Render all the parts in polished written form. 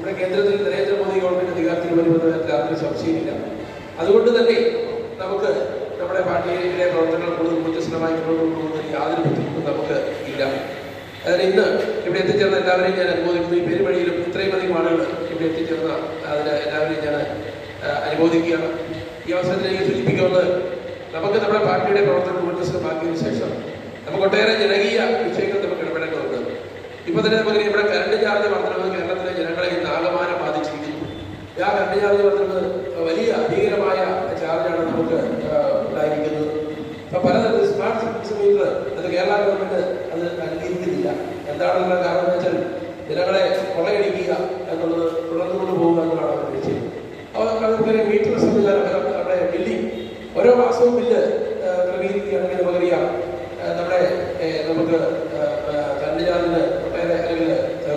നമ്മുടെ കേന്ദ്രത്തിൽ നരേന്ദ്രമോദി ഗവൺമെന്റ് അധികാരത്തിൽ വരുമെന്ന് എല്ലാവർക്കും സംശയമില്ല. അതുകൊണ്ട് തന്നെ നമുക്ക് നമ്മുടെ പാർട്ടിയിലെ പ്രവർത്തനങ്ങൾ കൂടുതൽ ഊർജ്ജസ്വലമായി മുന്നോട്ട് പോകുന്നതിൽ യാതൊരു ബുദ്ധിമുട്ടും നമുക്ക് ഇല്ല. അതിന് ഇന്ന് ഇവിടെ എത്തിച്ചേർന്ന എല്ലാവരെയും ഞാൻ അനുമോദിക്കുന്നു. ഈ പെരുവഴിയിലും ഇത്രയും അധികം ആളുകൾ ഇവിടെ എത്തിച്ചേർന്ന അതിന് എല്ലാവരെയും ഞാൻ അനുമോദിക്കുകയാണ്. ഈ അവസരത്തിൽ എനിക്ക് സൂചിപ്പിക്കുന്നത്, നമുക്ക് നമ്മുടെ പാർട്ടിയുടെ പ്രവർത്തനം ഊർജ്ജസ്വലമാക്കിയതിനു ശേഷം നമുക്ക് ഒട്ടേറെ ജനകീയ വിഷയങ്ങൾ നമുക്ക് ഇടപെടേണ്ടതുണ്ട്. ഇപ്പൊ തന്നെ നമുക്ക് ഇവിടെ കറണ്ട് ചാർജ് വർദ്ധനവ് കേരളത്തിലെ ജനങ്ങളെ ഇന്ന് ആകമാനം ബാധിച്ചിരിക്കുന്നു. ആ കറണ്ട് ചാർജ് വർദ്ധനവ് വലിയ ഭീകരമായ ചാർജാണ് നമുക്ക് ഉണ്ടായിരിക്കുന്നത്. അപ്പൊ പലതരത്തിൽ സ്മാർട്ട് മീറ്റർ അത് കേരള ഗവൺമെന്റ് അത് അംഗീകരിക്കുന്നില്ല. എന്താണെന്നുള്ള കാരണം എന്ന് വെച്ചാൽ ജനങ്ങളെ കൊള്ളയടിക്കുക എന്നുള്ളത് തുടർന്നുകൊണ്ട് പോകുക എന്നതാണ് അവർ ലക്ഷ്യം. അതുപോലെ മീറ്റർ സംവിധാനം നമ്മുടെ ബില്ലിംഗ് ഓരോ മാസവും ബില്ല് ക്രമീകരിക്കുകയാണെങ്കിൽ നമുക്കറിയാം നമുക്ക് കറണ്ട് ചാർജിന് ഒട്ടേറെ അല്ലെങ്കിൽ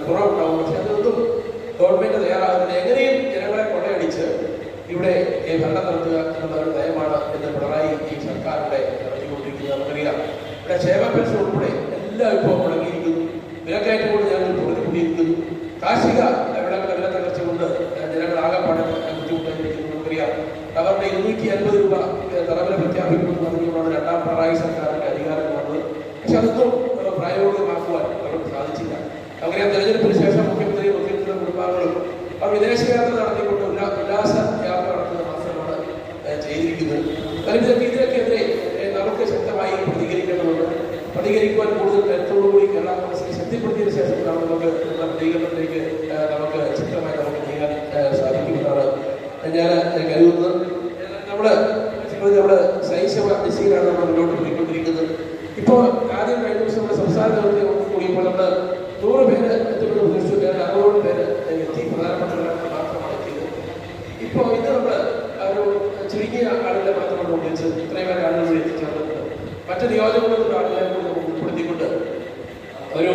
കുറവുണ്ടാവും. പക്ഷെ അതൊന്നും ഗവൺമെന്റ് തയ്യാറാകുന്നില്ല. എങ്ങനെയും ജനങ്ങളെ കൊള്ളയടിച്ച് ഇവിടെ ഭരണം നടത്തുക എന്നുള്ള ഒരു നയമാണ് എന്ന് പിണറായി ഈ സർക്കാരിന്റെ നടത്തിക്കൊണ്ടിരിക്കുന്നത്. നമുക്കറിയാം ഇവിടെ ക്ഷേമ പെൻഷൻ ഉൾപ്പെടെ എല്ലാം ഇപ്പോൾ മുടങ്ങിയിരിക്കുന്നു. വിലക്കയറ്റം കൊണ്ട് ഞങ്ങൾ തുടങ്ങിക്കൊണ്ടിരിക്കുന്നു. കാർഷിക വിളകളുടെ വില തകർച്ച കൊണ്ട് ജനങ്ങൾ ആകെപ്പാടെ ബുദ്ധിമുട്ടായിരിക്കുന്നു. നമുക്കറിയാം അവരുടെ 250 രൂപ തറവില പ്രഖ്യാപിക്കുമെന്ന് പറഞ്ഞുകൊണ്ടാണ് രണ്ടാം പിണറായി സർക്കാരിന്റെ അധികാരം വന്നത്. പക്ഷെ അതൊന്നും പ്രായോഗികമാക്കുവാൻ അവർക്ക് സാധിച്ചില്ല. നമുക്കറിയാം തെരഞ്ഞെടുപ്പിന് ശേഷം മുഖ്യമന്ത്രിയുടെ കുടുംബാംഗങ്ങളും അവർ വിദേശയാത്ര നടത്തിക്കൊണ്ട് ഉല്ലാസ യാത്ര നടത്തുന്നത് മാത്രമാണ് ചെയ്തിരിക്കുന്നത്. ഇതിനൊക്കെതിരെ നമുക്ക് ശക്തമായി പ്രതികരിക്കേണ്ടതുണ്ട്. പ്രതികരിക്കുവാൻ കൂടുതൽ കരുത്തോടുകൂടി കേരള കോൺഗ്രസിനെ ശക്തിപ്പെടുത്തിയതിനു ശേഷമാണ് നമുക്ക് പ്രതികരണത്തിലേക്ക് നമുക്ക് ശക്തമായി നമുക്ക് ചെയ്യാൻ സാധിക്കുമെന്നാണ് ഞാൻ കരുതുന്നത്. നമ്മുടെ ശൈശവ ദിശയിലാണ് നമ്മൾ മുന്നോട്ട് പോയിക്കൊണ്ടിരിക്കുന്നത്. ഇപ്പോൾ ആദ്യം കഴിഞ്ഞ ദിവസം നമ്മുടെ സംസ്ഥാന ഗവൺമെന്റ് കൂടിയപ്പോൾ നമ്മൾ 100 പേര് എത്തുമെന്ന് പ്രതീക്ഷിച്ചു. 60 പേര് എത്തി. പ്രധാനപ്പെട്ടവരാണ് മാത്രമാണ് എത്തിയത്. ഇപ്പോൾ ഇത് നമ്മൾ ഒരു ചുരുങ്ങിയ ആളുകളെ മാത്രമാണ് ഉപയോഗിച്ചത്. ഇത്രയും പേരെ ആളുകൾ എത്തിച്ചേർന്നിട്ടുണ്ട്. മറ്റു നിയോജകങ്ങളുടെ ആളുകളെ കൂടി നമുക്ക് ഉൾപ്പെടുത്തിക്കൊണ്ട് ഒരു